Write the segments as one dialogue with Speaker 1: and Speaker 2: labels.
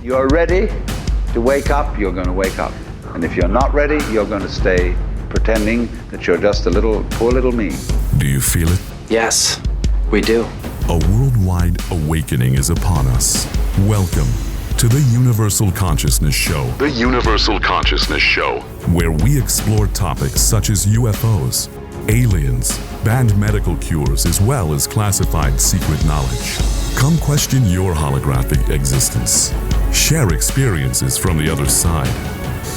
Speaker 1: you're ready to wake up, you're going to wake up. And if you're not ready, you're going to stay pretending that you're just a poor little me.
Speaker 2: Do you feel it?
Speaker 3: Yes, we do.
Speaker 2: A worldwide awakening is upon us. Welcome to the Universal Consciousness Show.
Speaker 4: The Universal Consciousness Show.
Speaker 2: Where we explore topics such as UFOs, aliens, banned medical cures, as well as classified secret knowledge. Come question your holographic existence. Share experiences from the other side.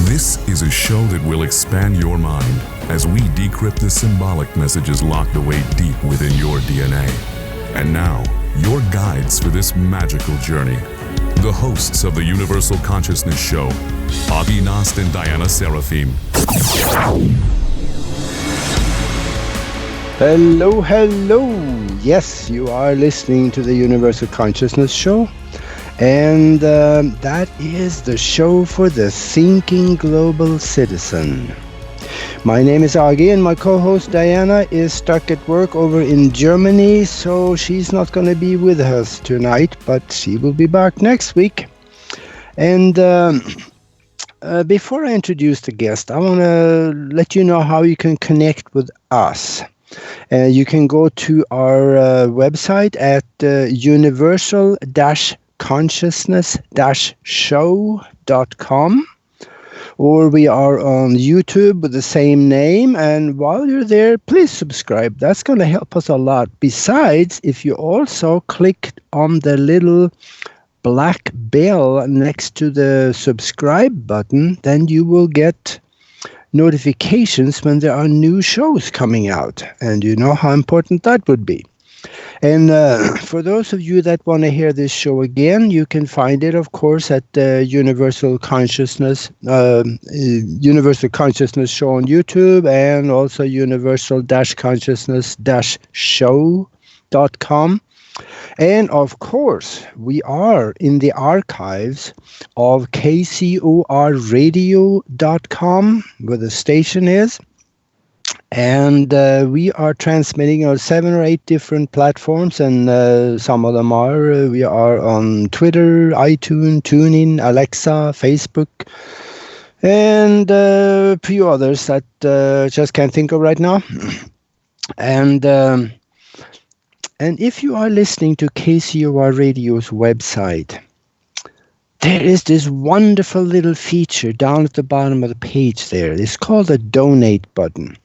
Speaker 2: This is a show that will expand your mind as we decrypt the symbolic messages locked away deep within your DNA. And now, your guides for this magical journey. The hosts of the Universal Consciousness Show, Augie Nost and Diana Seraphim.
Speaker 5: Hello, hello. Yes, you are listening to the Universal Consciousness Show. And that is the show for the thinking global citizen. My name is Augie, and my co-host Diana is stuck at work over in Germany, so she's not going to be with us tonight, but she will be back next week. And before I introduce the guest, I want to let you know how you can connect with us. You can go to our website at universal-consciousness-show.com. Or we are on YouTube with the same name. And while you're there, please subscribe. That's going to help us a lot. Besides, if you also click on the little black bell next to the subscribe button, then you will get notifications when there are new shows coming out. And you know how important that would be. And for those of you that want to hear this show again, you can find it, of course, at Universal Consciousness Show on YouTube, and also universal-consciousness-show.com. And of course, we are in the archives of kcorradio.com, where the station is. And we are transmitting on 7 or 8 different platforms, and some of them are, we are on Twitter, iTunes, TuneIn, Alexa, Facebook, and a few others that just can't think of right now. And if you are listening to KCOR Radio's website, there is this wonderful little feature down at the bottom of the page there. It's called a donate button.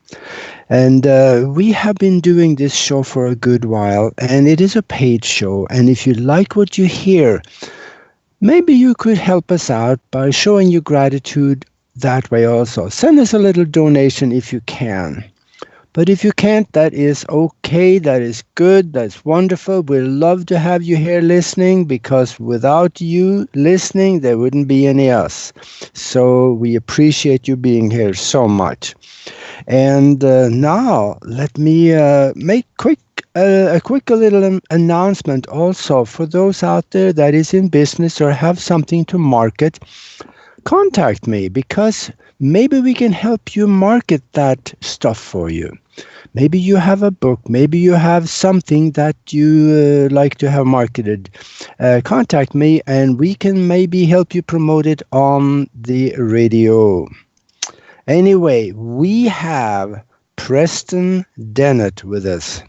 Speaker 5: And we have been doing this show for a good while, and it is a paid show. And if you like what you hear, maybe you could help us out by showing your gratitude that way also. Send us a little donation if you can. But if you can't, that is okay, that is good, that's wonderful. We'd love to have you here listening, because without you listening, there wouldn't be any us. So we appreciate you being here so much. And now, let me make a quick little announcement also for those out there that is in business or have something to market. Contact me, because maybe we can help you market that stuff for you. Maybe you have a book, maybe you have something that you like to have marketed. Contact me, and we can maybe help you promote it on the radio. Anyway, we have Preston Dennett with us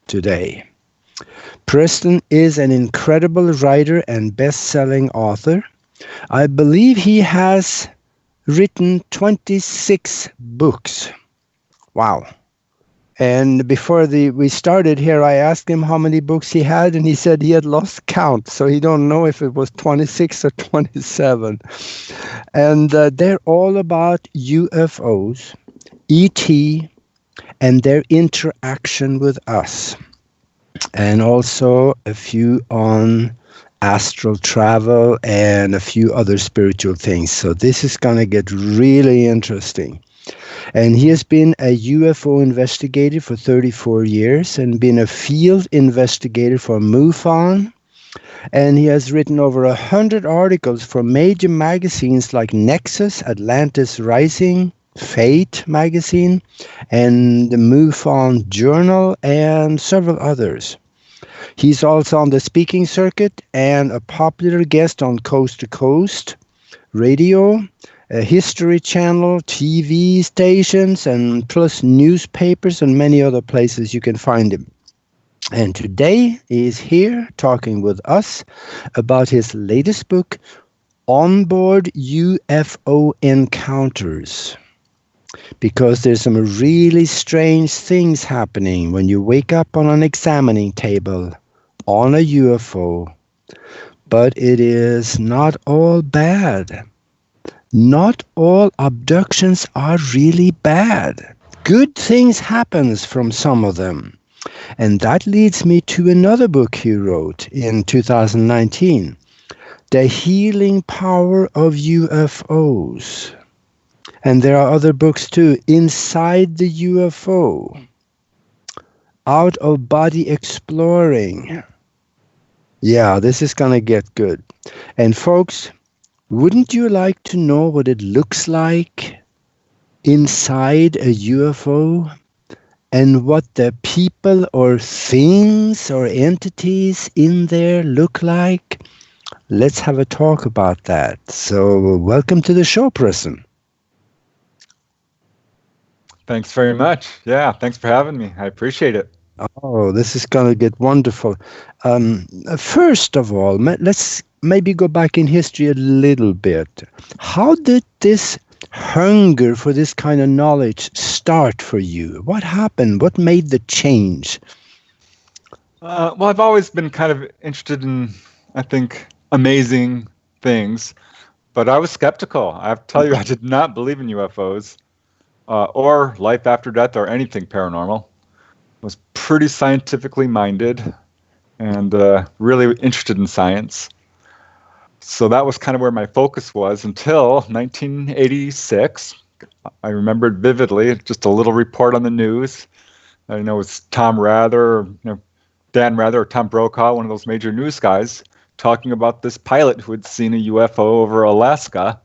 Speaker 5: today. Preston is an incredible writer and best-selling author. I believe he has written 26 books. Wow. And before we started here, I asked him how many books he had, and he said he had lost count, so he don't know if it was 26 or 27. And they're all about UFOs, ET, and their interaction with us. And also a few on astral travel and a few other spiritual things. So this is going to get really interesting. And he has been a UFO investigator for 34 years and been a field investigator for MUFON. And he has written over 100 articles for major magazines like Nexus, Atlantis Rising, Fate magazine, and the MUFON Journal, and several others. He's also on the speaking circuit and a popular guest on Coast to Coast radio, a History Channel, TV stations, and plus newspapers and many other places you can find him. And today he is here talking with us about his latest book, Onboard UFO Encounters. Because there's some really strange things happening when you wake up on an examining table on a UFO. But it is not all bad. Not all abductions are really bad. Good things happens from some of them. And that leads me to another book he wrote in 2019, The Healing Power of UFOs. And there are other books too, Inside the UFO, Out of Body Exploring. Yeah, this is going to get good. And folks, wouldn't you like to know what it looks like inside a UFO? And what the people or things or entities in there look like? Let's have a talk about that. So welcome to the show, Preston.
Speaker 6: Thanks very much. Yeah, thanks for having me. I appreciate it.
Speaker 5: Oh, this is going to get wonderful. First of all, let's maybe go back in history a little bit. How did this hunger for this kind of knowledge start for you? What happened? What made the change?
Speaker 6: Well, I've always been kind of interested in, I think, amazing things, but I was skeptical. I have to tell you, I did not believe in UFOs or life after death or anything paranormal. I was pretty scientifically minded and really interested in science. So that was kind of where my focus was until 1986. I remembered vividly just a little report on the news. I know it was Tom Rather, Dan Rather or Tom Brokaw, one of those major news guys, talking about this pilot who had seen a UFO over Alaska.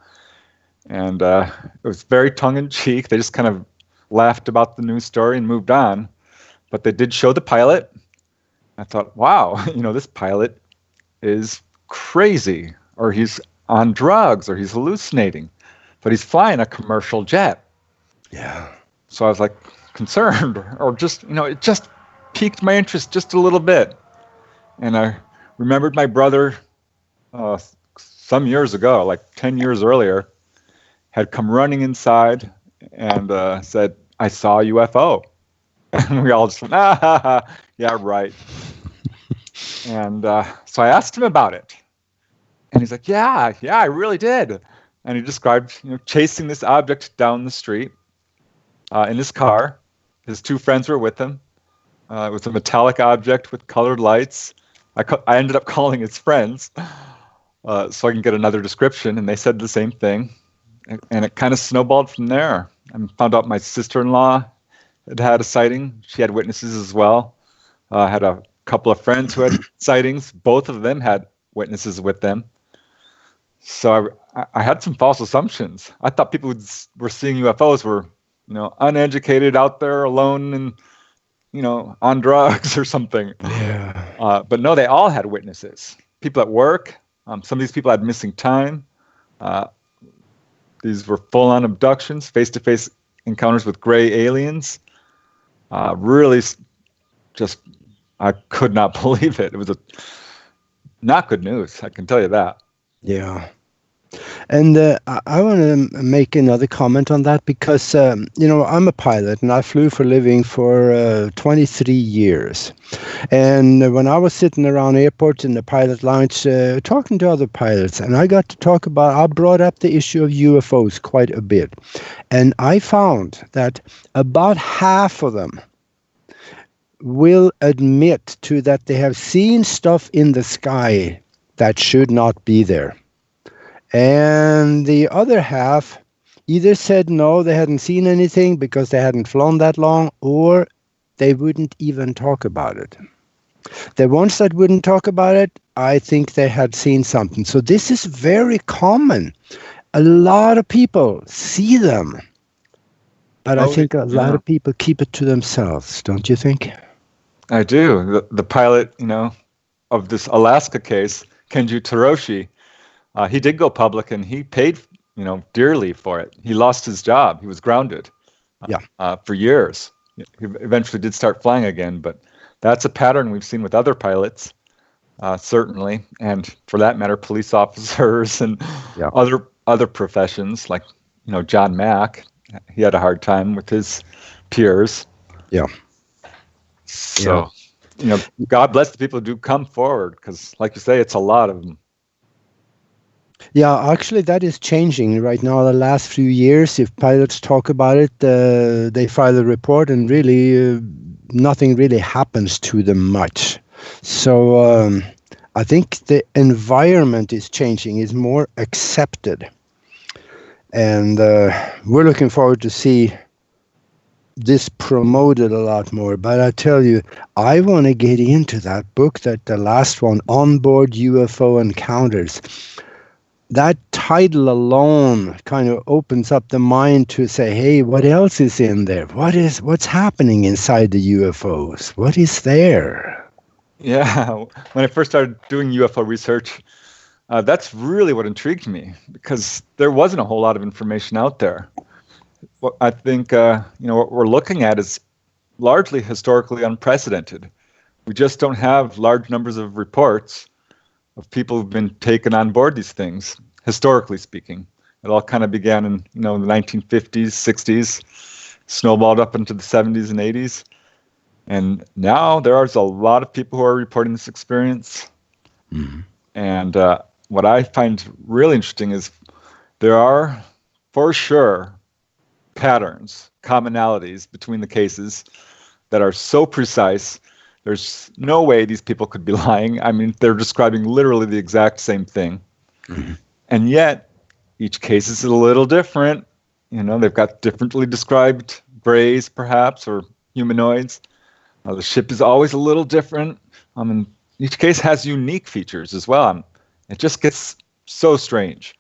Speaker 6: And it was very tongue-in-cheek. They just kind of laughed about the news story and moved on. But they did show the pilot. I thought, wow, this pilot is crazy, or he's on drugs, or he's hallucinating, but he's flying a commercial jet.
Speaker 5: Yeah.
Speaker 6: So I was like concerned, or just, it just piqued my interest just a little bit. And I remembered my brother some years ago, like 10 years earlier, had come running inside and said, I saw a UFO. And we all just went, yeah, right. And so I asked him about it. And he's like, yeah, I really did. And he described, chasing this object down the street in his car. His two friends were with him. It was a metallic object with colored lights. I ended up calling his friends so I can get another description, and they said the same thing. And it kind of snowballed from there. I found out my sister-in-law had a sighting. She had witnesses as well. I had a couple of friends who had sightings. Both of them had witnesses with them. So I had some false assumptions. I thought people who were seeing UFOs were, uneducated, out there alone and, on drugs or something.
Speaker 5: Yeah.
Speaker 6: But no, they all had witnesses. People at work. Some of these people had missing time. These were full-on abductions, face-to-face encounters with gray aliens. Really, just I could not believe it. It was not good news, I can tell you that.
Speaker 5: Yeah. And I want to make another comment on that because, I'm a pilot and I flew for a living for 23 years. And when I was sitting around airports in the pilot lounge talking to other pilots, and I brought up the issue of UFOs quite a bit. And I found that about half of them will admit to that they have seen stuff in the sky that should not be there. And the other half either said no, they hadn't seen anything because they hadn't flown that long, or they wouldn't even talk about it. The ones that wouldn't talk about it, I think they had seen something. So this is very common. A lot of people see them, but I think a lot of people keep it to themselves, don't you think?
Speaker 6: I do. The pilot, of this Alaska case, Kenji Toroshi, he did go public, and he paid, dearly for it. He lost his job. He was grounded for years. He eventually did start flying again, but that's a pattern we've seen with other pilots, certainly, and for that matter, police officers and other professions, like, John Mack. He had a hard time with his peers.
Speaker 5: Yeah.
Speaker 6: So, God bless the people who do come forward, because, like you say, it's a lot of them.
Speaker 5: Yeah, actually, that is changing right now. The last few years, if pilots talk about it, they file a report, and really, nothing really happens to them much. So I think the environment is changing; is more accepted, and we're looking forward to see this promoted a lot more. But I tell you, I want to get into that book, that the last one, Onboard UFO Encounters. That title alone kind of opens up the mind to say, hey, what else is in there? What's happening inside the UFOs? What is there?
Speaker 6: Yeah, when I first started doing UFO research, that's really what intrigued me, because there wasn't a whole lot of information out there. What I think, what we're looking at is largely historically unprecedented. We just don't have large numbers of reports of people who've been taken on board these things, historically speaking. It all kind of began in, the 1950s, 60s, snowballed up into the 70s and 80s. And now there's a lot of people who are reporting this experience. Mm-hmm. And what I find really interesting is there are, for sure, patterns, commonalities between the cases that are so precise. There's no way these people could be lying. I mean, they're describing literally the exact same thing. Mm-hmm. And yet, each case is a little different. They've got differently described grays, perhaps, or humanoids. The ship is always a little different. Each case has unique features as well. It just gets so strange.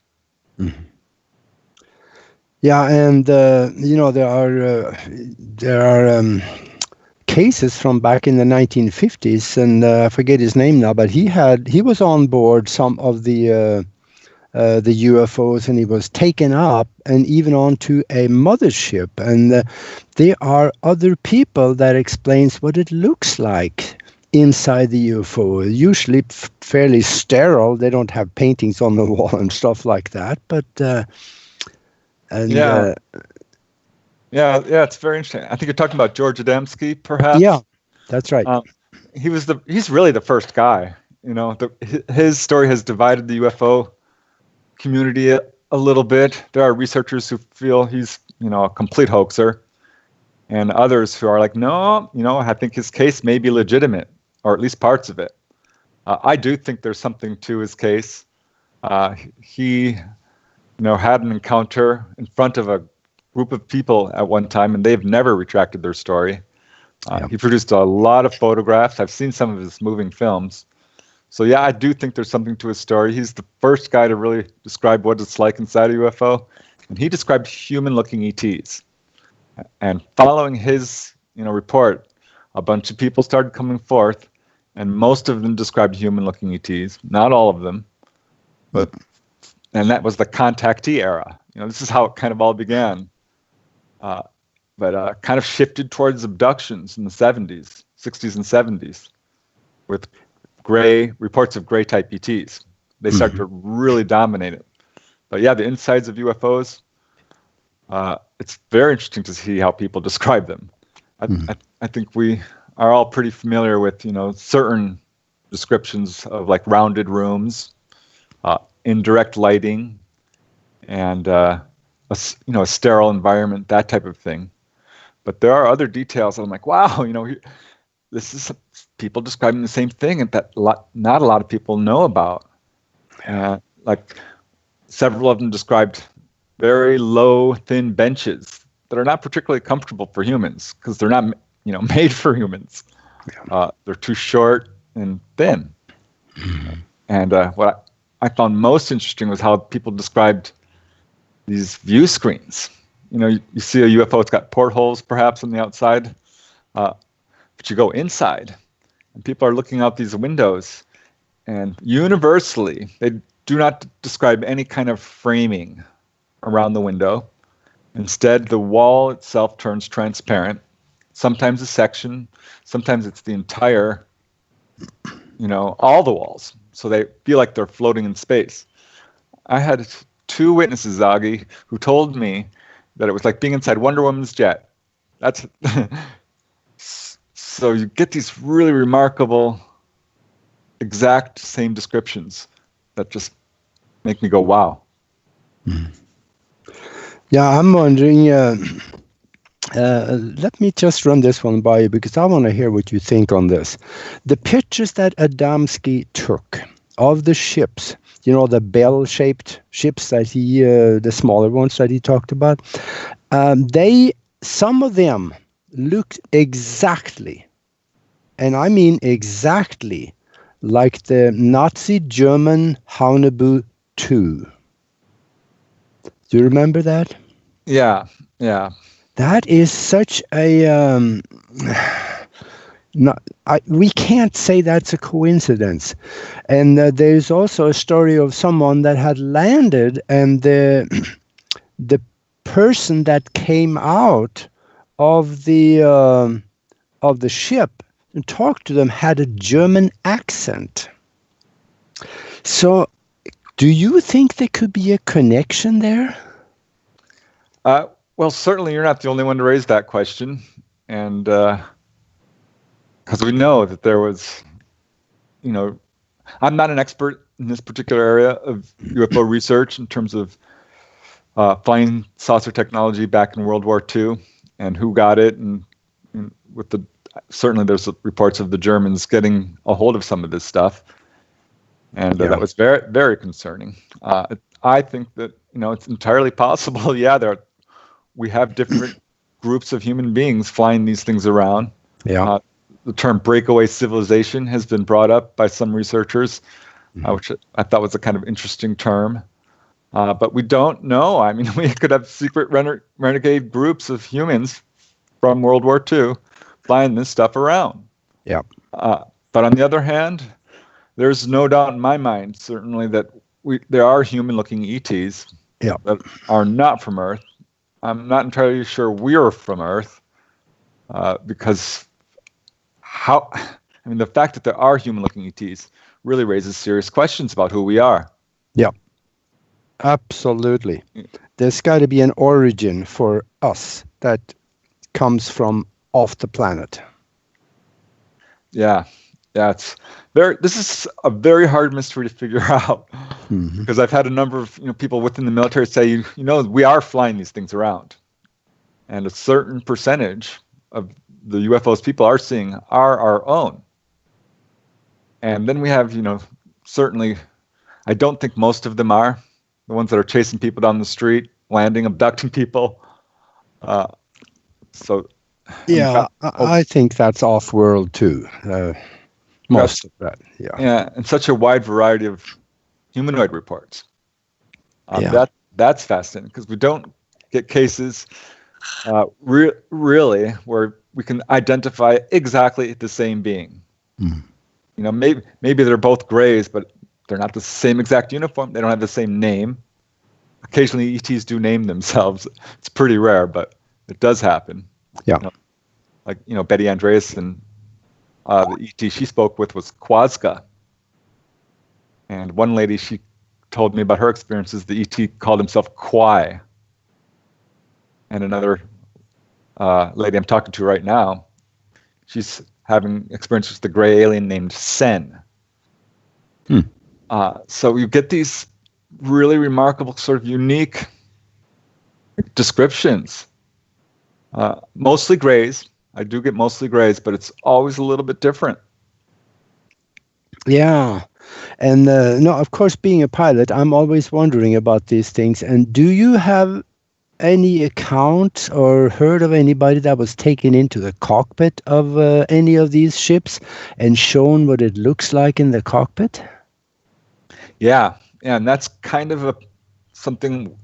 Speaker 5: Mm-hmm. Yeah, and there are cases from back in the 1950s, and I forget his name now, but he was on board some of the UFOs, and he was taken up and even onto a mothership, and there are other people that explains what it looks like inside the UFO. Usually fairly sterile. They don't have paintings on the wall and stuff like that, but
Speaker 6: it's very interesting. I think you're talking about George Adamski, perhaps.
Speaker 5: Yeah, that's right.
Speaker 6: He's really the first guy. His story has divided the UFO community a little bit. There are researchers who feel he's, a complete hoaxer, and others who are like, no, I think his case may be legitimate, or at least parts of it. I do think there's something to his case. He had an encounter in front of a group of people at one time, and they've never retracted their story. He produced a lot of photographs. I've seen some of his moving films. So yeah, I do think there's something to his story. He's the first guy to really describe what it's like inside a UFO, and he described human-looking ETs. And following his, report, a bunch of people started coming forth, and most of them described human-looking ETs. Not all of them, and that was the contactee era. This is how it kind of all began. But kind of shifted towards abductions in the 60s and 70s, with reports of gray type ETs. They started to really dominate it. But yeah, the insides of UFOs, it's very interesting to see how people describe them. I think we are all pretty familiar with, certain descriptions of like rounded rooms, indirect lighting, and a sterile environment, that type of thing. But there are other details that I'm like, wow, this is people describing the same thing, and that not a lot of people know about. Like several of them described very low, thin benches that are not particularly comfortable for humans, because they're not, made for humans. They're too short and thin. And what I found most interesting was how people described these view screens. You see a UFO, it's got portholes perhaps on the outside. But you go inside, and people are looking out these windows, and universally, they do not describe any kind of framing around the window. Instead, the wall itself turns transparent. Sometimes a section, sometimes it's the entire, all the walls. So they feel like they're floating in space. I had 2 witnesses, Augie, who told me that it was like being inside Wonder Woman's jet. That's so you get these really remarkable, exact same descriptions that just make me go, wow.
Speaker 5: Yeah, I'm wondering, let me just run this one by you because I want to hear what you think on this. The pictures that Adamski took of the ships, the bell-shaped ships that the smaller ones that he talked about, some of them looked exactly, and I mean exactly, like the Nazi German Haunebu 2. Do you remember that?
Speaker 6: Yeah.
Speaker 5: That is such a we can't say that's a coincidence. And there's also a story of someone that had landed, and the person that came out of the ship and talked to them had a German accent. So, do you think there could be a connection there?
Speaker 6: Well, certainly you're not the only one to raise that question. And because we know that there was, I'm not an expert in this particular area of UFO research in terms of flying saucer technology back in World War II and who got it. And certainly there's reports of the Germans getting a hold of some of this stuff. And that was very, very concerning. I think that, it's entirely possible. Yeah, we have different groups of human beings flying these things around.
Speaker 5: Yeah.
Speaker 6: The term breakaway civilization has been brought up by some researchers, which I thought was a kind of interesting term. But we don't know. I mean, we could have secret renegade groups of humans from World War II flying this stuff around.
Speaker 5: Yeah.
Speaker 6: But on the other hand, there's no doubt in my mind, certainly, that there are human-looking ETs that are not from Earth. I'm not entirely sure we're from Earth, because the fact that there are human-looking ETs really raises serious questions about who we are.
Speaker 5: Yeah, absolutely. There's got to be an origin for us that comes from off the planet.
Speaker 6: Yeah, this is a very hard mystery to figure out, because I've had a number of people within the military say, we are flying these things around, and a certain percentage of the UFOs people are seeing are our own. And then we have, certainly, I don't think most of them are the ones that are chasing people down the street, landing, abducting people. I
Speaker 5: think that's off-world too. Most of that,
Speaker 6: yeah, and such a wide variety of humanoid reports. That's fascinating, because we don't get cases really where we can identify exactly the same being. Maybe they're both grays, but they're not the same exact uniform. They don't have the same name. Occasionally, ETs do name themselves. It's pretty rare, but it does happen.
Speaker 5: Yeah,
Speaker 6: Betty Andreasen. The ET she spoke with was Quazka. And one lady, she told me about her experiences. The ET called himself Quai. And another lady I'm talking to right now, she's having experiences with the gray alien named Sen. So you get these really remarkable, sort of unique descriptions. Mostly grays. I do get mostly grays, but it's always a little bit different.
Speaker 5: Yeah. And of course, being a pilot, I'm always wondering about these things. And do you have any account or heard of anybody that was taken into the cockpit of any of these ships and shown what it looks like in the cockpit?
Speaker 6: Yeah, and that's kind of something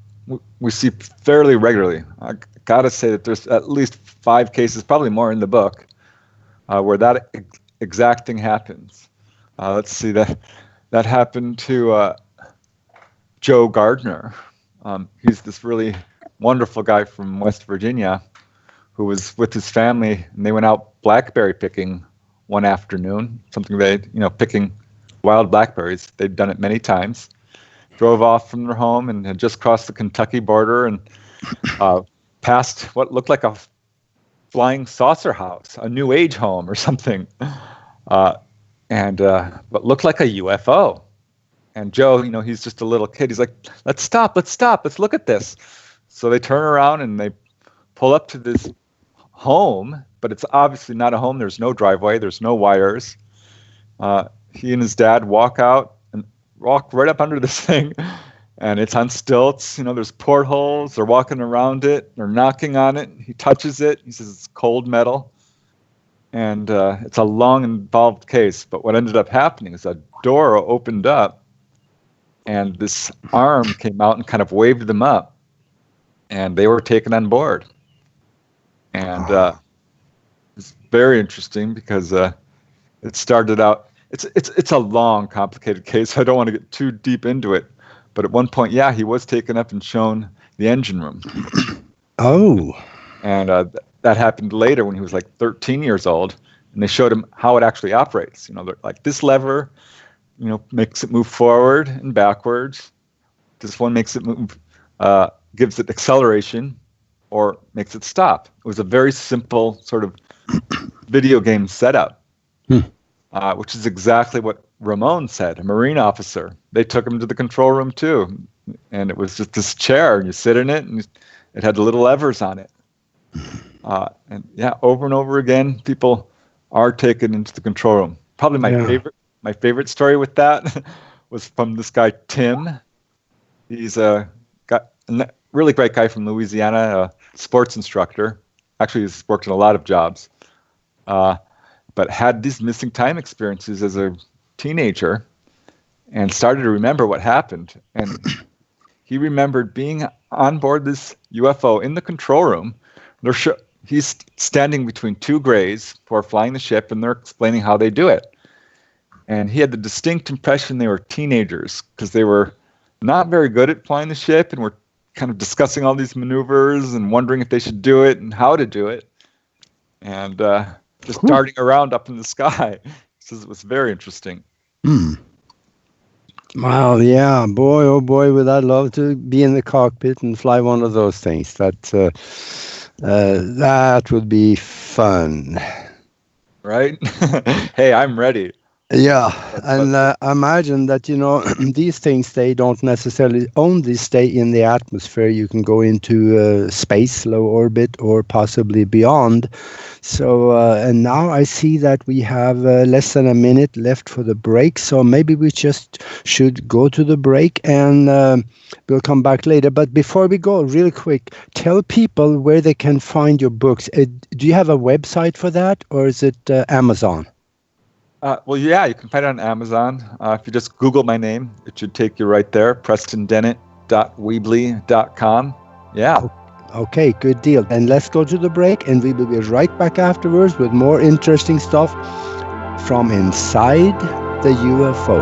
Speaker 6: we see fairly regularly. I gotta say that there's at least 5 cases, probably more in the book, where that exact thing happens. Let's see, that happened to Joe Gardner. He's this really wonderful guy from West Virginia who was with his family, and they went out blackberry picking one afternoon, picking wild blackberries. They'd done it many times. Drove off from their home and had just crossed the Kentucky border and passed what looked like a flying saucer house, a New Age home or something, but looked like a UFO. And Joe, he's just a little kid. He's like, let's stop, let's look at this. So they turn around and they pull up to this home, but it's obviously not a home. There's no driveway, there's no wires. He and his dad walk out and walk right up under this thing, and it's on stilts. There's portholes. They're walking around it. They're knocking on it. He touches it. He says it's cold metal. And it's a long, involved case. But what ended up happening is a door opened up, and this arm came out and kind of waved them up, and they were taken on board. And it's very interesting because it started out. It's a long, complicated case. I don't want to get too deep into it. But at one point, he was taken up and shown the engine room.
Speaker 5: Oh.
Speaker 6: And that happened later when he was like 13 years old. And they showed him how it actually operates. They're like, this lever, makes it move forward and backwards. This one makes it move, gives it acceleration, or makes it stop. It was a very simple sort of video game setup. Which is exactly what Ramon said, a Marine officer. They took him to the control room too, and it was just this chair, and you sit in it, and it had the little levers on it. Over and over again, people are taken into the control room. Probably my favorite story with that was from this guy Tim. He's a really great guy from Louisiana, a sports instructor. Actually, he's worked in a lot of jobs. But had these missing time experiences as a teenager and started to remember what happened. And he remembered being on board this UFO in the control room. He's standing between two grays who are flying the ship, and they're explaining how they do it. And he had the distinct impression they were teenagers because they were not very good at flying the ship and were kind of discussing all these maneuvers and wondering if they should do it and how to do it. And just darting around up in the sky. He says it was very interesting.
Speaker 5: Well, yeah, boy, oh boy, would I love to be in the cockpit and fly one of those things. That would be fun.
Speaker 6: Right? Hey, I'm ready.
Speaker 5: Yeah, and I imagine that, these things, they don't necessarily only stay in the atmosphere. You can go into space, low orbit, or possibly beyond. So, and now I see that we have less than a minute left for the break. So maybe we just should go to the break, and we'll come back later. But before we go, real quick, tell people where they can find your books. Do you have a website for that, or is it Amazon?
Speaker 6: You can find it on Amazon. If you just Google my name, it should take you right there, PrestonDennett.weebly.com. Yeah.
Speaker 5: Okay, good deal. And let's go to the break, and we will be right back afterwards with more interesting stuff from inside the UFO.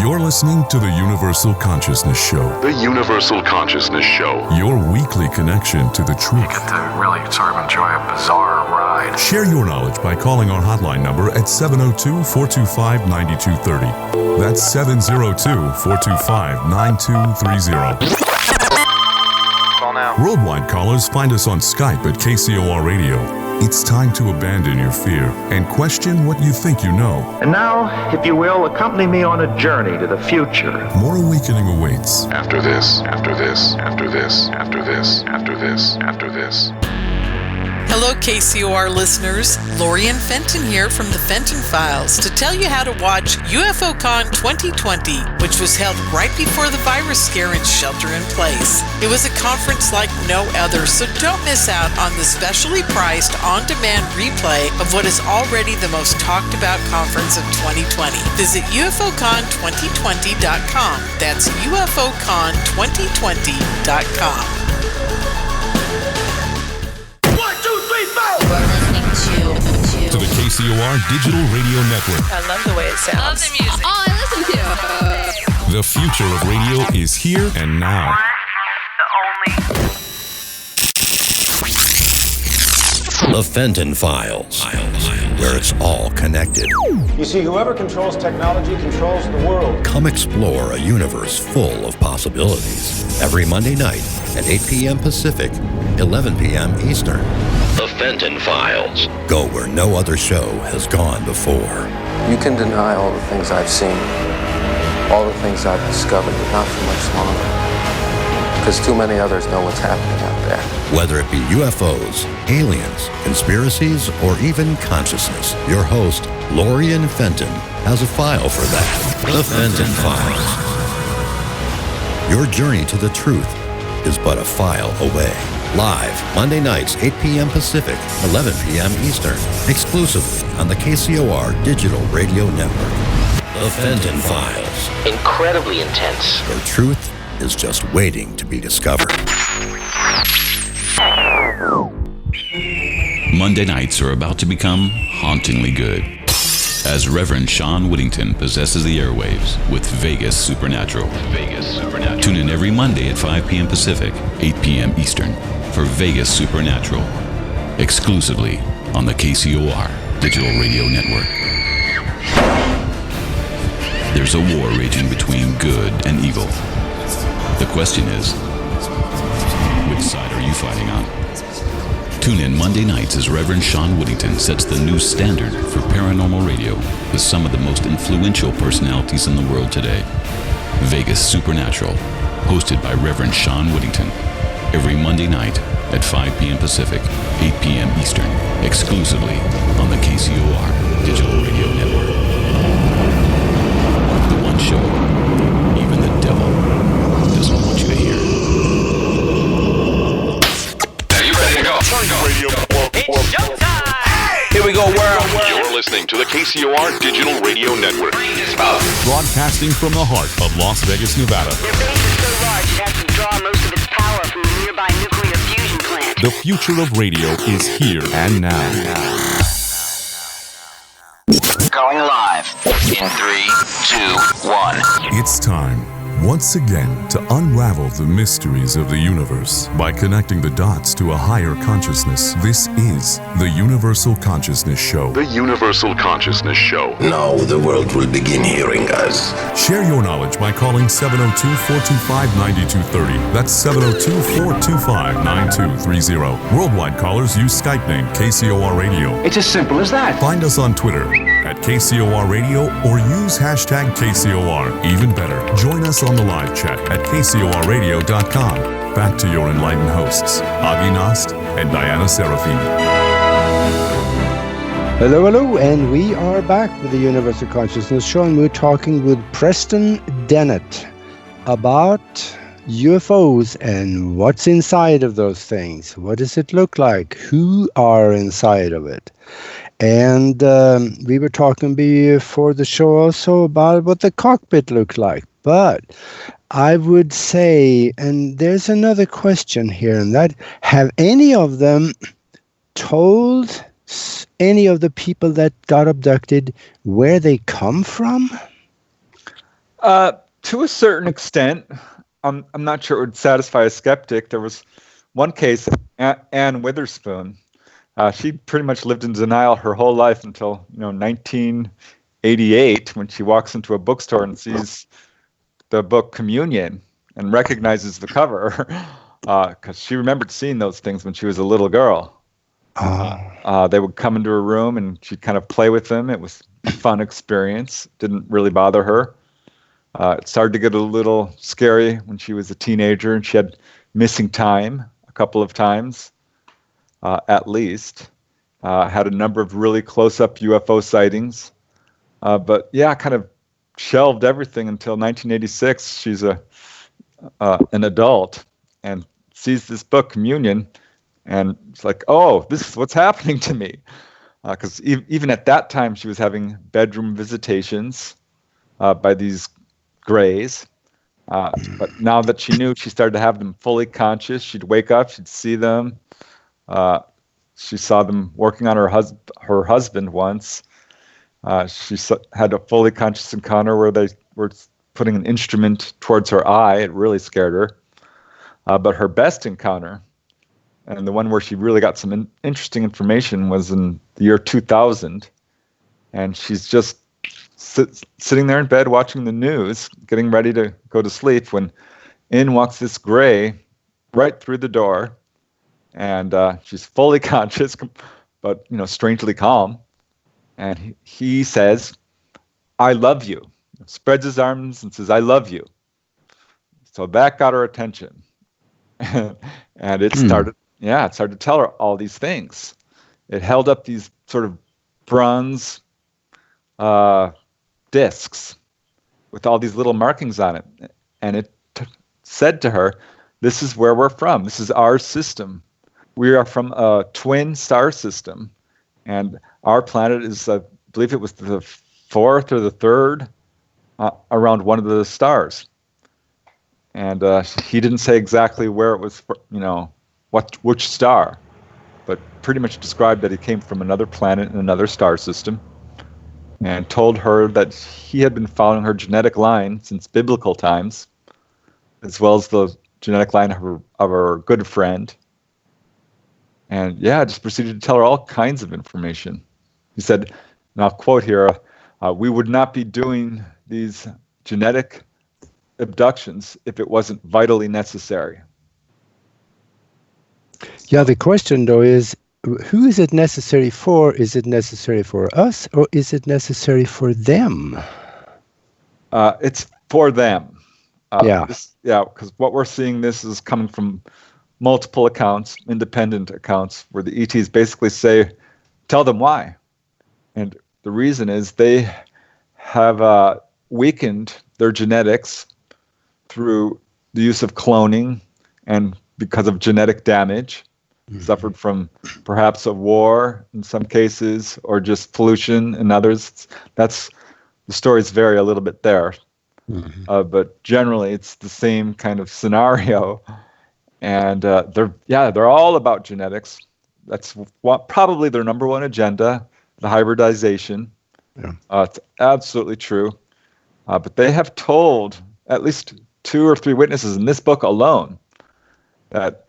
Speaker 2: You're listening to the Universal Consciousness Show.
Speaker 4: The Universal Consciousness Show.
Speaker 2: Your weekly connection to the truth.
Speaker 7: You get to really sort of enjoy a bizarre ride.
Speaker 2: Share your knowledge by calling our hotline number at 702-425-9230. That's 702-425-9230.
Speaker 7: Call now.
Speaker 2: Worldwide callers find us on Skype at KCOR Radio. It's time to abandon your fear and question what you think you know.
Speaker 8: And now, if you will, accompany me on a journey to the future.
Speaker 2: More awakening awaits.
Speaker 4: After this, after this, after this, after this, after this, after this.
Speaker 9: Hello, KCOR listeners. Lorian Fenton here from the Fenton Files to tell you how to watch UFOCon 2020, which was held right before the virus scare in Shelter-in-Place. It was a conference like no other, so don't miss out on the specially priced on-demand replay of what is already the most talked about conference of 2020. Visit UFOCon2020.com. That's UFOCon2020.com.
Speaker 2: KCOR Digital Radio Network.
Speaker 9: I love the way it sounds.
Speaker 10: Love the music. Oh, I listen to.
Speaker 2: The future of radio is here and now.
Speaker 11: The Fenton Files, where it's all connected.
Speaker 12: You see, whoever controls technology controls the world.
Speaker 11: Come explore a universe full of possibilities. Every Monday night at 8 p.m. Pacific, 11 p.m. Eastern. The Fenton Files. Go where no other show has gone before.
Speaker 3: You can deny all the things I've seen, all the things I've discovered, but not for much longer. Because too many others know what's happening out there.
Speaker 11: Whether it be UFOs, aliens, conspiracies, or even consciousness, your host, Lorian Fenton, has a file for that. The Fenton Files. Your journey to the truth is but a file away. Live, Monday nights, 8 p.m. Pacific, 11 p.m. Eastern. Exclusively on the KCOR Digital Radio Network. The Fenton Files.
Speaker 13: Incredibly intense.
Speaker 11: Where truth is just waiting to be discovered.
Speaker 14: Monday nights are about to become hauntingly good, as Reverend Sean Whittington possesses the airwaves with Vegas Supernatural. Tune in every Monday at 5 p.m. Pacific, 8 p.m. Eastern for Vegas Supernatural, exclusively on the KCOR Digital Radio Network. There's a war raging between good and evil. The question is, which side are you fighting on? Tune in Monday nights as Reverend Sean Whittington sets the new standard for paranormal radio with some of the most influential personalities in the world today. Vegas Supernatural, hosted by Reverend Sean Whittington, every Monday night at 5 p.m. Pacific, 8 p.m. Eastern, exclusively on the KCOR Digital Radio Network. The one show even the devil doesn't want you to hear.
Speaker 4: Are you ready to go?
Speaker 13: It's showtime!
Speaker 4: Here we go, world. You're listening to the KCOR Digital Radio Network.
Speaker 2: Broadcasting from the heart of Las Vegas, Nevada.
Speaker 15: Their base is so large it has to draw most of its power from the nearby nuclear fusion plant.
Speaker 2: The future of radio is here and now.
Speaker 13: Going live in 3, 2, 1.
Speaker 2: It's time, once again, to unravel the mysteries of the universe by connecting the dots to a higher consciousness. This is the Universal Consciousness Show.
Speaker 4: The Universal Consciousness Show.
Speaker 11: Now the world will begin hearing us.
Speaker 2: Share your knowledge by calling 702-425-9230. That's 702-425-9230. Worldwide callers use Skype name KCOR Radio.
Speaker 12: It's as simple as that.
Speaker 2: Find us on Twitter at KCOR Radio or use hashtag KCOR. Even better, join us on the live chat at KCORradio.com. Back to your enlightened hosts, Agi Nost and Diana Serafin.
Speaker 5: Hello, and we are back with the Universal Consciousness Show, and we're talking with Preston Dennett about UFOs and what's inside of those things. What does it look like? Who are inside of it? And we were talking before the show also about what the cockpit looked like. But I would say, and there's another question here, and that, have any of them told any of the people that got abducted where they come from?
Speaker 6: To a certain extent. I'm not sure it would satisfy a skeptic. There was one case, Ann Witherspoon. She pretty much lived in denial her whole life until 1988, when she walks into a bookstore and sees the book Communion and recognizes the cover, because she remembered seeing those things when she was a little girl. They would come into her room and she'd kind of play with them. It was a fun experience. Didn't really bother her. It started to get a little scary when she was a teenager, and she had missing time a couple of times, at least. Had a number of really close-up UFO sightings. But yeah, kind of shelved everything until 1986. She's an adult and sees this book, Communion, and it's like, oh, this is what's happening to me. Because even at that time, she was having bedroom visitations by these grays. But now that she knew, she started to have them fully conscious. She'd wake up, she'd see them. she saw them working on her husband once. She had a fully conscious encounter where they were putting an instrument towards her eye. It really scared her. But her best encounter, and the one where she really got some interesting information, was in the year 2000. And she's just sitting there in bed watching the news, getting ready to go to sleep, when in walks this gray right through the door. And she's fully conscious, but strangely calm. And he says, "I love you." Spreads his arms and says, "I love you." So that got her attention. And it started to tell her all these things. It held up these sort of bronze discs with all these little markings on it. And it said to her, "This is where we're from. This is our system. We are from a twin star system. And our planet is, I believe it was the fourth or the third around one of the stars." And he didn't say exactly where it was, which star, but pretty much described that he came from another planet in another star system, and told her that he had been following her genetic line since biblical times, as well as the genetic line of her good friend. And just proceeded to tell her all kinds of information. He said, and I'll quote here, "We would not be doing these genetic abductions if it wasn't vitally necessary."
Speaker 5: Yeah, the question though is, who is it necessary for? Is it necessary for us, or is it necessary for them?
Speaker 6: It's for them.
Speaker 5: Yeah.
Speaker 6: Because what we're seeing, this is coming from multiple accounts, independent accounts, where the ETs basically say, tell them why. And the reason is they have weakened their genetics through the use of cloning, and because of genetic damage, suffered from perhaps a war in some cases, or just pollution in others. The stories vary a little bit there. But generally it's the same kind of scenario. And they're all about genetics. That's probably their number one agenda, the hybridization. Yeah. It's absolutely true. But they have told at least 2 or 3 witnesses in this book alone that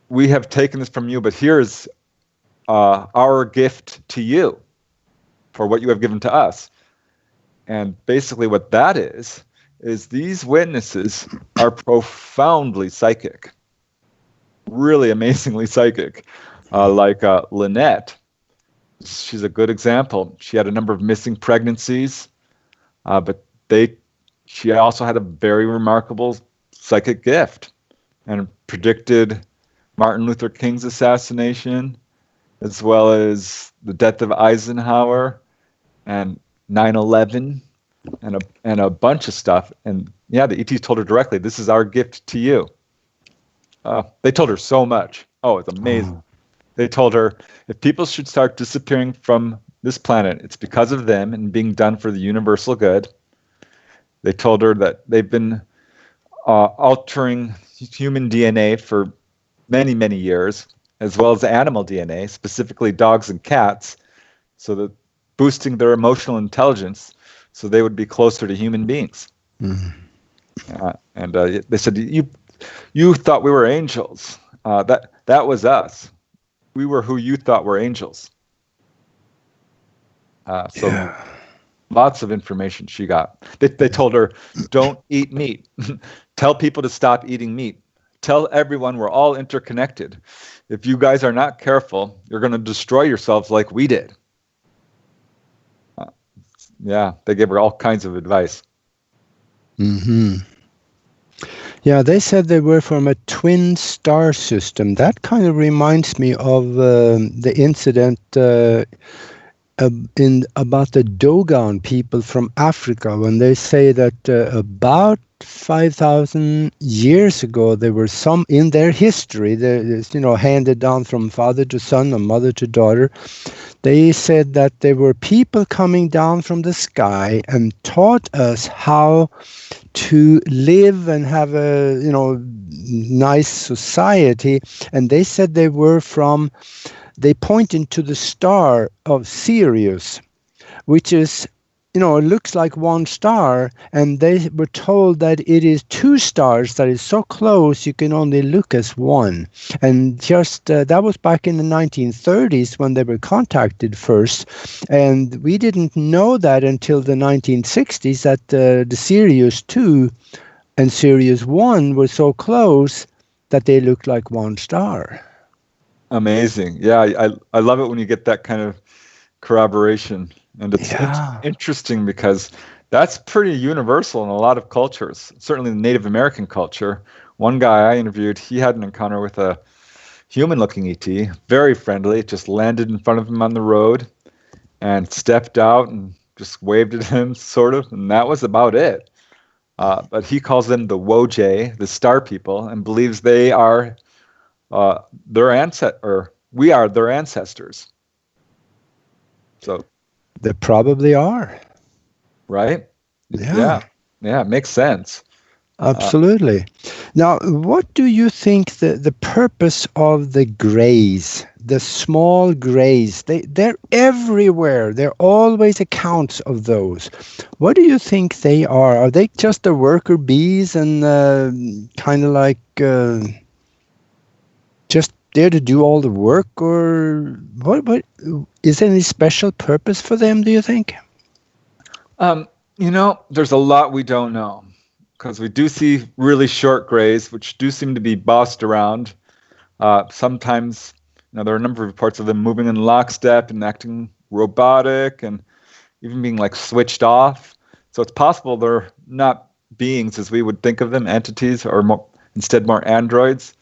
Speaker 6: we have taken this from you, but here's our gift to you for what you have given to us. And basically what that is these witnesses are profoundly psychic. Really amazingly psychic, like Lynette. She's a good example. She had a number of missing pregnancies, but she also had a very remarkable psychic gift, and predicted Martin Luther King's assassination, as well as the death of Eisenhower, and 9/11, and a bunch of stuff. And the ETs told her directly, "This is our gift to you." They told her so much. Oh, it's amazing. They told her, if people should start disappearing from this planet, it's because of them and being done for the universal good. They told her that they've been altering human DNA for many, many years, as well as animal DNA, specifically dogs and cats, so that boosting their emotional intelligence so they would be closer to human beings. And they said, you thought we were angels. That was us. We were who you thought were angels. Lots of information she got. They told her, don't eat meat. Tell people to stop eating meat. Tell everyone we're all interconnected. If you guys are not careful, you're going to destroy yourselves like we did. They gave her all kinds of advice.
Speaker 5: Yeah, they said they were from a twin star system. That kind of reminds me of the incident about the Dogon people from Africa, when they say that about 5,000 years ago, there were some in their history, handed down from father to son and mother to daughter. They said that there were people coming down from the sky and taught us how to live and have a nice society. And they said they were from they pointed to the star of Sirius, which is, it looks like one star, and they were told that it is two stars that is so close you can only look as one. And just that was back in the 1930s when they were contacted first, and we didn't know that until the 1960s that the Sirius 2 and Sirius 1 were so close that they looked like one star.
Speaker 6: Amazing. Yeah, I love it when you get that kind of corroboration. And it's interesting because that's pretty universal in a lot of cultures, certainly the Native American culture. One guy I interviewed, he had an encounter with a human-looking ET, very friendly, just landed in front of him on the road and stepped out and just waved at him, sort of, and that was about it. But he calls them the Wojay, the star people, and believes they are we are their ancestors. So
Speaker 5: they probably are.
Speaker 6: Right?
Speaker 5: Yeah,
Speaker 6: it makes sense.
Speaker 5: Absolutely. Now, what do you think the purpose of the grays, the small grays, they're everywhere. There are always accounts of those. What do you think they are? Are they just the worker bees and kind of like just there to do all the work, or what is there any special purpose for them, do you think?
Speaker 6: There's a lot we don't know, because we do see really short grays, which do seem to be bossed around. Sometimes, there are a number of reports of them moving in lockstep and acting robotic and even being like switched off. So it's possible they're not beings as we would think of them, entities, or instead more androids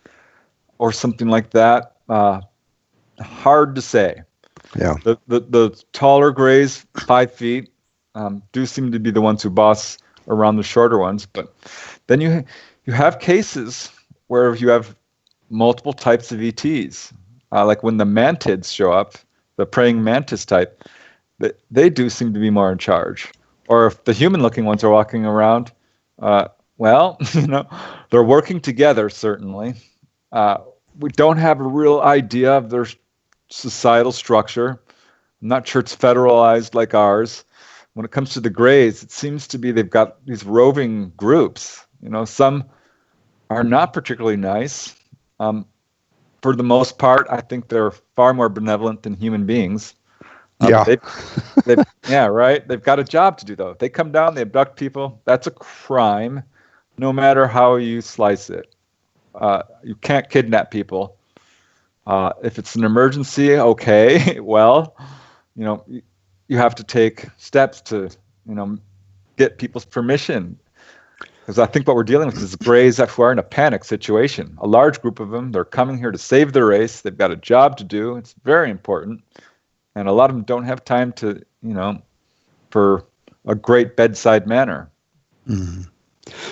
Speaker 6: or something like that. Hard to say.
Speaker 5: Yeah.
Speaker 6: The taller grays, 5 feet, do seem to be the ones who boss around the shorter ones. But then you have cases where you have multiple types of ETs, like when the mantids show up, the praying mantis type, they do seem to be more in charge. Or if the human-looking ones are walking around, they're working together, certainly. We don't have a real idea of their societal structure. I'm not sure it's federalized like ours. When it comes to the grays, it seems to be they've got these roving groups. Some are not particularly nice. For the most part, I think they're far more benevolent than human beings. Right? They've got a job to do, though. If they come down, they abduct people, that's a crime, no matter how you slice it. You can't kidnap people. If it's an emergency, okay, well, you have to take steps to, get people's permission. Because I think what we're dealing with is grays who are in a panic situation. A large group of them, they're coming here to save the race. They've got a job to do. It's very important. And a lot of them don't have time to, for a great bedside manner.
Speaker 5: Mm-hmm.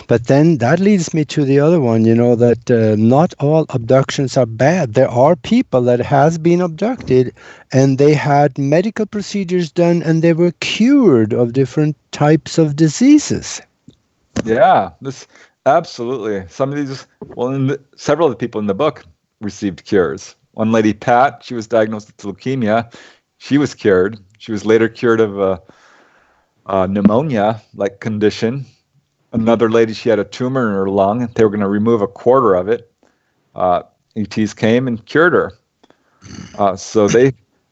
Speaker 5: But then that leads me to the other one, that not all abductions are bad. There are people that has been abducted and they had medical procedures done and they were cured of different types of diseases.
Speaker 6: Yeah, this absolutely. Some of these, several of the people in the book received cures. One lady, Pat, she was diagnosed with leukemia. She was cured. She was later cured of a pneumonia-like condition. Another lady, she had a tumor in her lung. They were going to remove a quarter of it. ETs came and cured her. So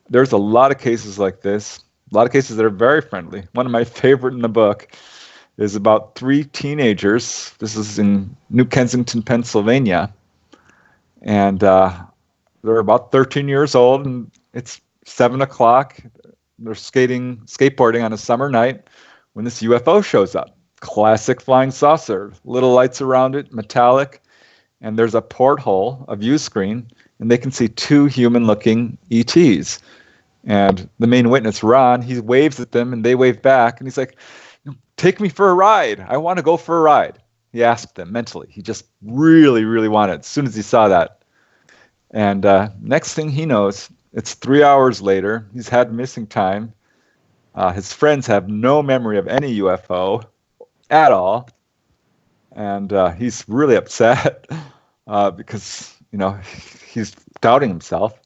Speaker 6: there's a lot of cases like this. A lot of cases that are very friendly. One of my favorite in the book is about 3 teenagers. This is in New Kensington, Pennsylvania. And they're about 13 years old, and it's 7 o'clock. They're skateboarding on a summer night when this UFO shows up. Classic flying saucer, little lights around it, metallic, and there's a porthole, a view screen, and they can see 2 human-looking ETs. And the main witness, Ron, he waves at them, and they wave back, and he's like, "Take me for a ride. I want to go for a ride." He asked them mentally. He just really, really wanted it as soon as he saw that. And next thing he knows, it's 3 hours later. He's had missing time. His friends have no memory of any UFO at all, and he's really upset because he's doubting himself.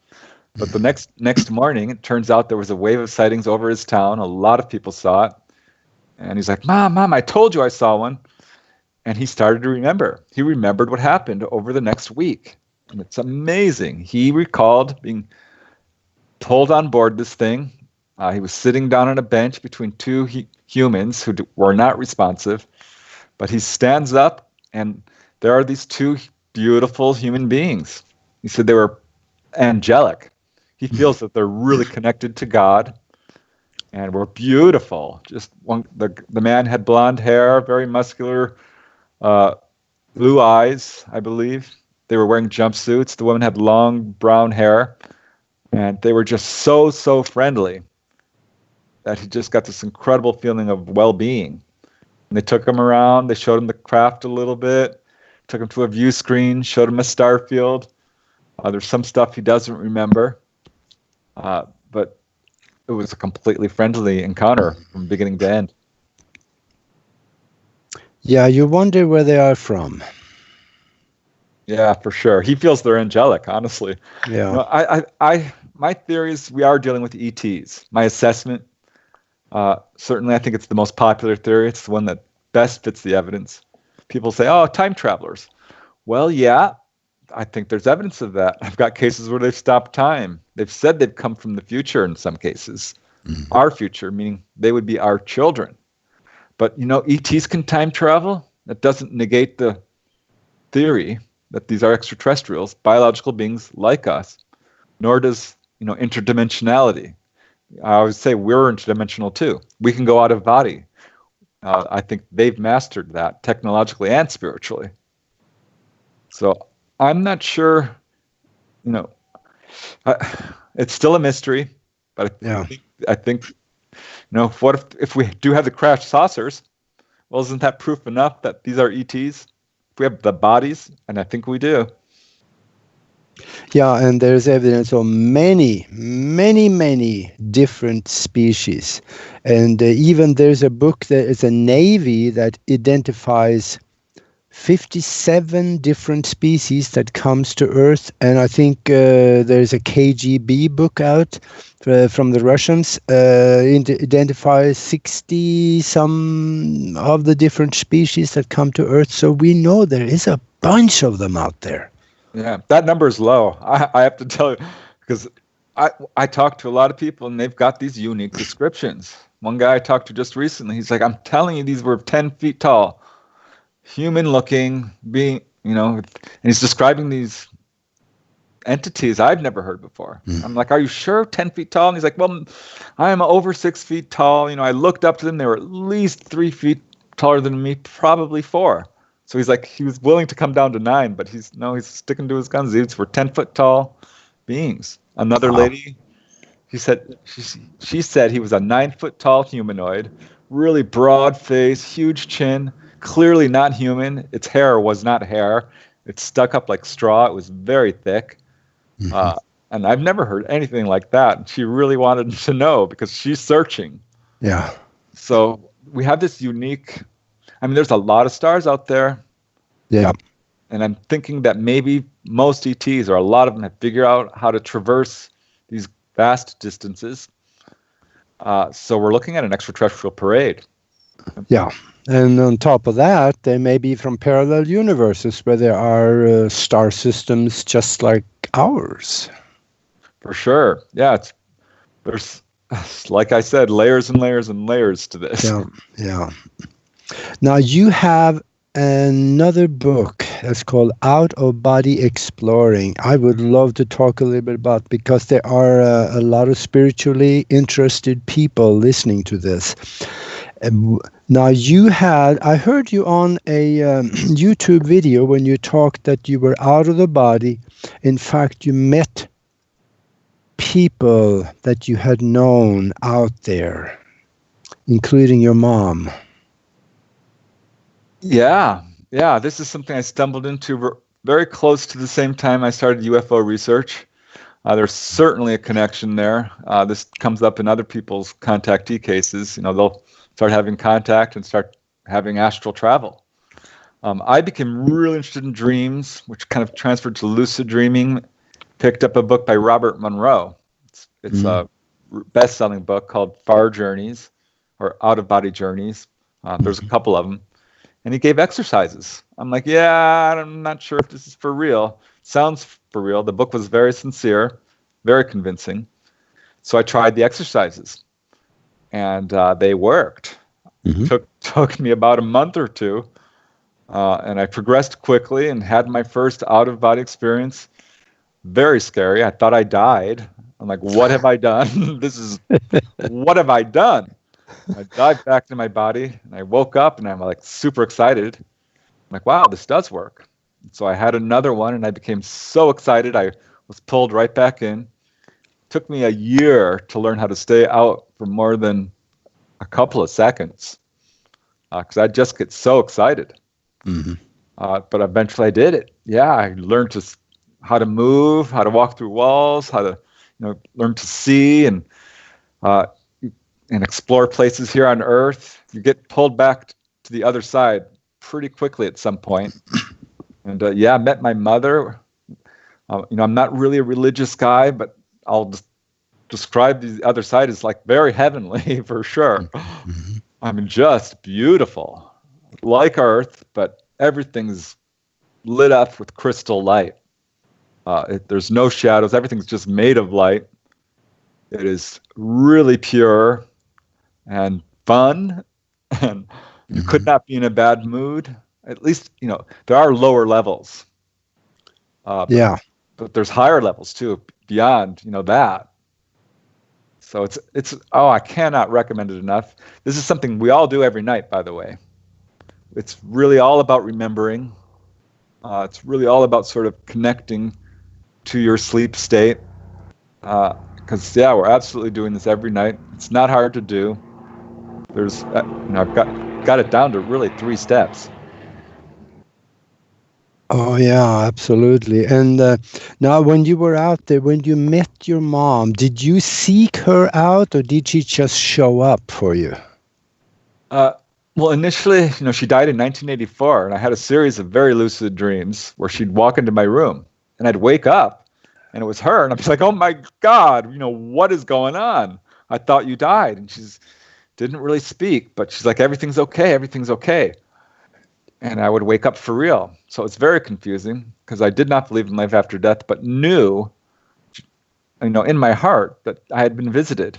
Speaker 6: But the next morning, it turns out there was a wave of sightings over his town. A lot of people saw it. And he's like, Mom, I told you I saw one. And he started to remember. He remembered what happened over the next week. And it's amazing. He recalled being pulled on board this thing. He was sitting down on a bench between two humans who were not responsive. But he stands up, and there are these two beautiful human beings. He said they were angelic. He feels that they're really connected to God and were beautiful. Just the man had blonde hair, very muscular, blue eyes, I believe. They were wearing jumpsuits. The woman had long brown hair, and they were just so friendly that he just got this incredible feeling of well-being. And they took him around. They showed him the craft a little bit, took him to a view screen, showed him a star field. There's some stuff he doesn't remember, but it was a completely friendly encounter from beginning to end.
Speaker 5: Yeah, you wonder where they are from.
Speaker 6: Yeah, for sure. He feels they're angelic, honestly.
Speaker 5: Yeah.
Speaker 6: My theory is we are dealing with ETs. My assessment, certainly I think it's the most popular theory. It's the one that best fits the evidence. People say, oh, time travelers. Well, yeah, I think there's evidence of that. I've got cases where they've stopped time. They've said they've come from the future in some cases. Mm-hmm. Our future, meaning they would be our children. But, ETs can time travel. That doesn't negate the theory that these are extraterrestrials, biological beings like us, nor does, interdimensionality. I always say we're interdimensional too. We can go out of body. I think they've mastered that technologically and spiritually. So I'm not sure, it's still a mystery, but I think what if we do have the crashed saucers? Well, isn't that proof enough that these are ETs? If we have the bodies, and I think we do.
Speaker 5: Yeah, and there's evidence of many different species. And even there's a book that is a Navy that identifies 57 different species that comes to Earth. And I think there's a KGB book out from the Russians, identifies 60 some of the different species that come to Earth. So we know there is a bunch of them out there.
Speaker 6: Yeah, that number is low. I have to tell you, because I talk to a lot of people and they've got these unique descriptions. One guy I talked to just recently, he's like, I'm telling you, these were 10 feet tall, human looking being, and he's describing these entities I've never heard before. I'm like, are you sure 10 feet tall? And he's like, well, I'm over 6 feet tall. I looked up to them. They were at least 3 feet taller than me, probably 4. So he's like, he was willing to come down to 9, but he's sticking to his guns. These were 10-foot tall beings. Another lady, she said he was a 9-foot tall humanoid, really broad face, huge chin, clearly not human. Its hair was not hair. It stuck up like straw. It was very thick. Mm-hmm. And I've never heard anything like that. She really wanted to know because she's searching.
Speaker 5: Yeah.
Speaker 6: So we have this unique... there's a lot of stars out there.
Speaker 5: Yeah.
Speaker 6: And I'm thinking that maybe most ETs, or a lot of them, have figured out how to traverse these vast distances. So we're looking at an extraterrestrial parade.
Speaker 5: Yeah. And on top of that, they may be from parallel universes where there are star systems just like ours.
Speaker 6: For sure. Yeah. There's, like I said, layers and layers and layers to this.
Speaker 5: Yeah. Now you have another book that's called Out of Body Exploring. I would love to talk a little bit about, because there are a lot of spiritually interested people listening to this. Now I heard you on a YouTube video when you talked that you were out of the body. In fact, you met people that you had known out there, including your mom.
Speaker 6: Yeah. This is something I stumbled into very close to the same time I started UFO research. There's certainly a connection there. This comes up in other people's contactee cases. They'll start having contact and start having astral travel. I became really interested in dreams, which kind of transferred to lucid dreaming picked up a book by Robert Monroe. It's a best-selling book called Far Journeys or Out of Body Journeys. There's a couple of them. And he gave exercises. I'm like, yeah, I'm not sure if this is for real. Sounds for real. The book was very sincere, very convincing. So I tried the exercises, and they worked. Took me about a month or two, and I progressed quickly and had my first out-of-body experience. Very scary. I thought I died. I'm like, what have I done? What have I done? I dived back into my body, and I woke up, and I'm like super excited. I'm like, wow, this does work. So I had another one, and I became so excited. I was pulled right back in. Took me a year to learn how to stay out for more than a couple of seconds, because I just get so excited. But eventually I did it. Yeah, I learned how to move, how to walk through walls, how to learn to see and explore places here on Earth. You get pulled back to the other side pretty quickly at some point. And I met my mother. I'm not really a religious guy, but I'll just describe the other side as like very heavenly for sure. I mean, just beautiful, like Earth, but everything's lit up with crystal light. There's no shadows. Everything's just made of light. It is really pure and fun, and you could not be in a bad mood. At least, there are lower levels. But there's higher levels too, beyond, that. So I cannot recommend it enough. This is something we all do every night, by the way. It's really all about remembering. It's really all about sort of connecting to your sleep state. Because we're absolutely doing this every night. It's not hard to do. There's, I've got it down to really 3 steps.
Speaker 5: Oh yeah, absolutely. And now, when you were out there, when you met your mom, did you seek her out, or did she just show up for you?
Speaker 6: Well, initially, she died in 1984, and I had a series of very lucid dreams where she'd walk into my room, and I'd wake up, and it was her, and I'd be like, "Oh my God, what is going on? I thought you died." And she's didn't really speak, but she's like, "Everything's okay, everything's okay." And I would wake up for real. So it's very confusing because I did not believe in life after death, but knew, in my heart that I had been visited.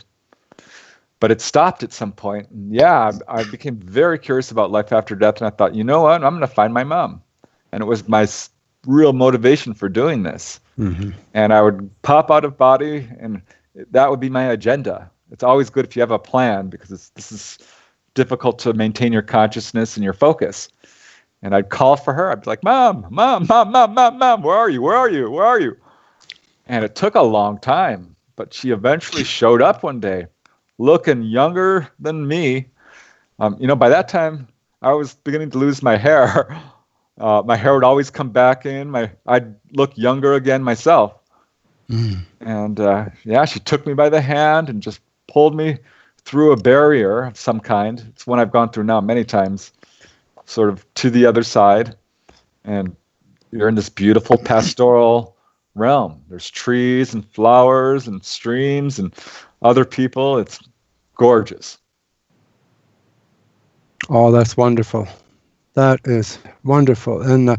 Speaker 6: But it stopped at some point. And I became very curious about life after death. And I thought, you know what? I'm going to find my mom. And it was my real motivation for doing this. And I would pop out of body, and that would be my agenda. It's always good if you have a plan, because this is difficult to maintain your consciousness and your focus. And I'd call for her. I'd be like, Mom, Mom, Mom, Mom, Mom, Mom, where are you? Where are you? Where are you? And it took a long time, but she eventually showed up one day, looking younger than me. By that time, I was beginning to lose my hair. My hair would always come back in. I'd look younger again myself. And she took me by the hand and just pulled me through a barrier of some kind. It's one I've gone through now many times, sort of to the other side. And you're in this beautiful pastoral realm. There's trees and flowers and streams and other people. It's gorgeous.
Speaker 5: Oh, that's wonderful. That is wonderful. And,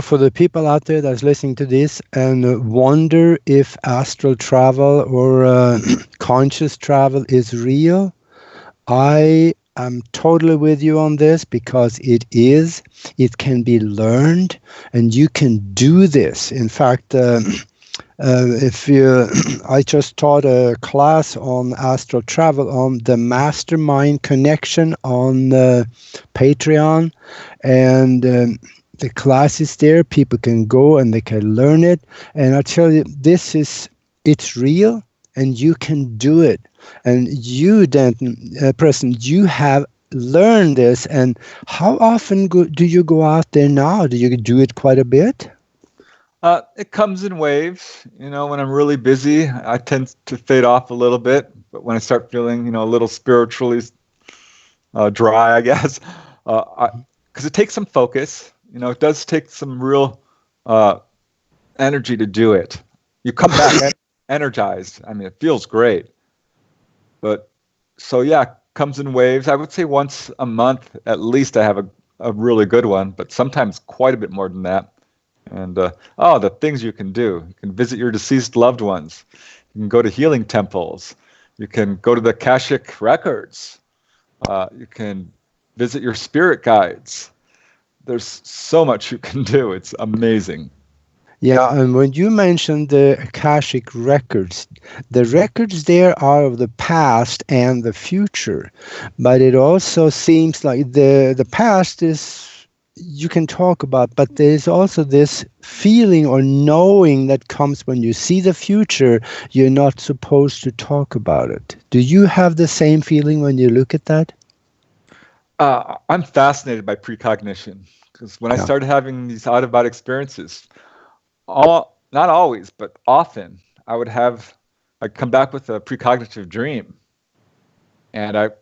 Speaker 5: for the people out there that's listening to this and wonder if astral travel or conscious travel is real, I am totally with you on this, because it is. It can be learned, and you can do this. In fact, I just taught a class on astral travel on the Mastermind Connection on Patreon, and the class is there. People can go and they can learn it. And I tell you, it's real, and you can do it. And you, Denton, Preston, you have learned this. And how often do you go out there now? Do you do it quite a bit?
Speaker 6: It comes in waves. When I'm really busy, I tend to fade off a little bit. But when I start feeling, a little spiritually dry, I guess, because it takes some focus. It does take some real energy to do it. you come back energized. I mean, it feels great. But so yeah, comes in waves. I would say once a month at least I have a really good one, but sometimes quite a bit more than that. And the things you can do. You can visit your deceased loved ones. You can go to healing temples. You can go to the Akashic records. You can visit your spirit guides. There's so much you can do. It's amazing.
Speaker 5: Yeah, and when you mentioned the Akashic records, the records there are of the past and the future. But it also seems like the past is you can talk about, but there's also this feeling or knowing that comes when you see the future. You're not supposed to talk about it. Do you have the same feeling when you look at that?
Speaker 6: I'm fascinated by precognition, because when I started having these out-of-body experiences, not always, but often, I'd come back with a precognitive dream, and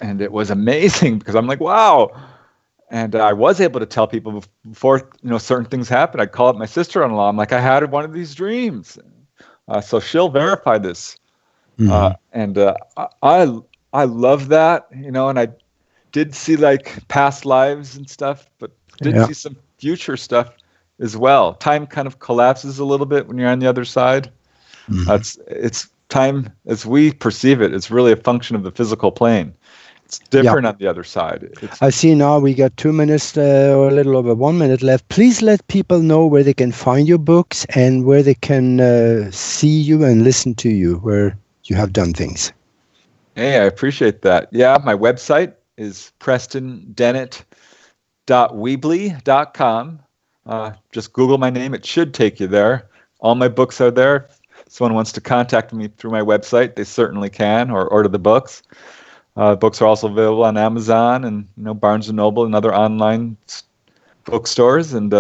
Speaker 6: it was amazing because I'm like, wow. And I was able to tell people before certain things happened. I'd call up my sister-in-law. I'm like, I had one of these dreams, so she'll verify this. And I love that, and I did see like past lives and stuff, but did see some future stuff as well. Time kind of collapses a little bit when you're on the other side. It's time as we perceive it. It's really a function of the physical plane. It's different on the other side.
Speaker 5: I see now we got 2 minutes or a little over 1 minute left. Please let people know where they can find your books and where they can see you and listen to you, where you have done things.
Speaker 6: Hey, I appreciate that. Yeah, my website is prestondennett.weebly.com. Just Google my name. It should take you there. All my books are there. If someone wants to contact me through my website, they certainly can, or order the books. Books are also available on Amazon and Barnes & Noble and other online bookstores. And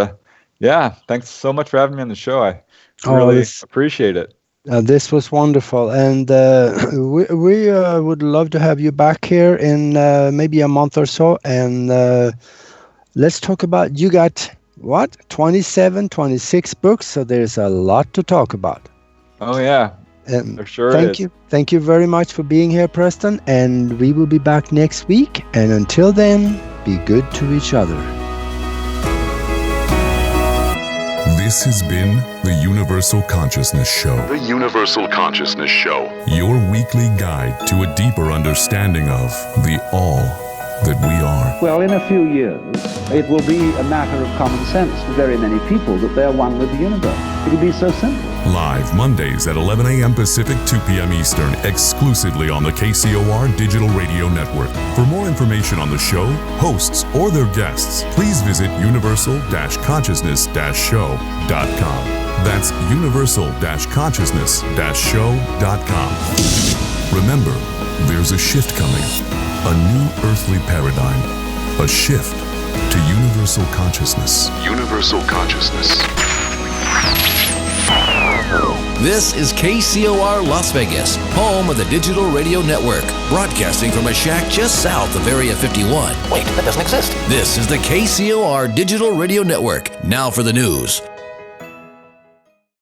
Speaker 6: thanks so much for having me on the show. I really appreciate it.
Speaker 5: This was wonderful, and we would love to have you back here in maybe a month or so, and let's talk about, you got, 27, 26 books, so there's a lot to talk about.
Speaker 6: Oh, yeah. There sure
Speaker 5: thank you. Thank you very much for being here, Preston, and we will be back next week, and until then, be good to each other.
Speaker 2: This has been the Universal Consciousness Show.
Speaker 4: The Universal Consciousness Show.
Speaker 2: Your weekly guide to a deeper understanding of the all that we are.
Speaker 1: Well, in a few years, it will be a matter of common sense to very many people that they're one with the universe. It'll be so simple.
Speaker 2: Live Mondays at 11 a.m. Pacific, 2 p.m. Eastern, exclusively on the KCOR Digital Radio Network. For more information on the show, hosts, or their guests, please visit universal-consciousness-show.com. That's universal-consciousness-show.com. Remember, there's a shift coming, a new earthly paradigm, a shift to universal consciousness.
Speaker 4: Universal consciousness.
Speaker 16: This is KCOR Las Vegas, home of the Digital Radio Network, broadcasting from a shack just south of Area 51.
Speaker 13: Wait, that doesn't exist.
Speaker 16: This is the KCOR Digital Radio Network. Now for the news.